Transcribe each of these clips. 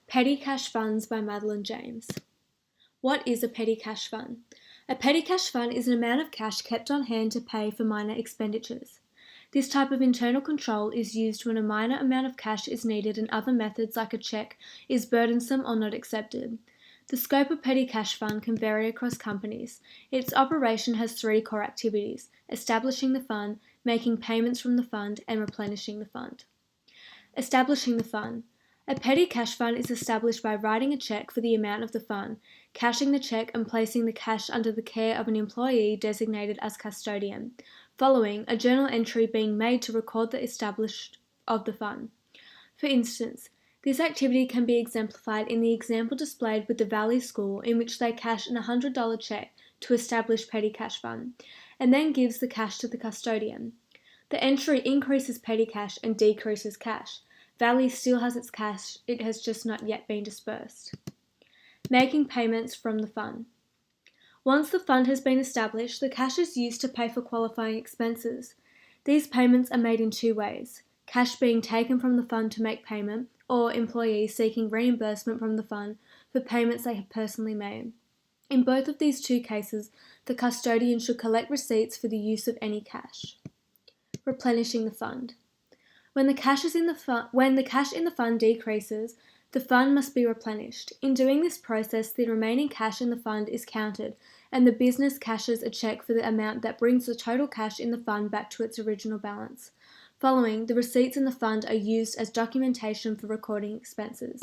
Petty Cash Funds by Madeline James. What is a petty cash fund? A petty cash fund is an amount of cash kept on hand to pay for minor expenditures. This type of internal control is used when a minor amount of cash is needed and other methods like a cheque is burdensome or not accepted. The scope of petty cash fund can vary across companies. Its operation has three core activities: establishing the fund, making payments from the fund, and replenishing the fund. Establishing the fund. A petty cash fund is established by writing a cheque for the amount of the fund, cashing the cheque and placing the cash under the care of an employee designated as custodian, following a journal entry being made to record the established of the fund. For instance, this activity can be exemplified in the example displayed with the Valley School, in which they cash an $100 cheque to establish petty cash fund, and then gives the cash to the custodian. The entry increases petty cash and decreases cash. Valley still has its cash, it has just not yet been dispersed. Making payments from the fund. Once the fund has been established, the cash is used to pay for qualifying expenses. These payments are made in two ways: cash being taken from the fund to make payment, or employees seeking reimbursement from the fund for payments they have personally made. In both of these two cases, the custodian should collect receipts for the use of any cash. Replenishing the fund. When the cash in the fund decreases, the fund must be replenished. In doing this process, the remaining cash in the fund is counted, and the business cashes a cheque for the amount that brings the total cash in the fund back to its original balance. Following, the receipts in the fund are used as documentation for recording expenses.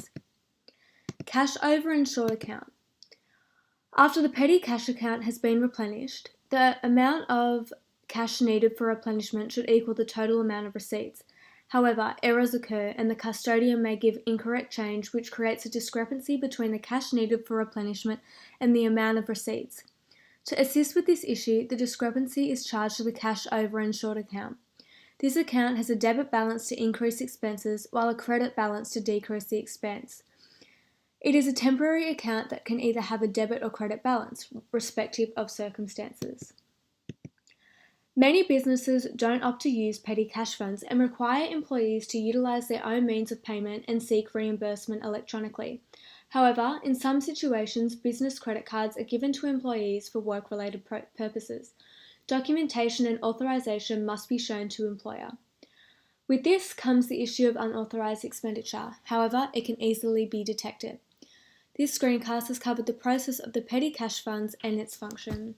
Cash over and short account. After the petty cash account has been replenished, the amount of cash needed for replenishment should equal the total amount of receipts. However, errors occur and the custodian may give incorrect change, which creates a discrepancy between the cash needed for replenishment and the amount of receipts. To assist with this issue, the discrepancy is charged to the cash over and short account. This account has a debit balance to increase expenses, while a credit balance to decrease the expense. It is a temporary account that can either have a debit or credit balance, respective of circumstances. Many businesses don't opt to use petty cash funds and require employees to utilize their own means of payment and seek reimbursement electronically. However, in some situations, business credit cards are given to employees for work-related purposes. Documentation and authorization must be shown to employer. With this comes the issue of unauthorized expenditure. However, it can easily be detected. This screencast has covered the process of the petty cash funds and its function.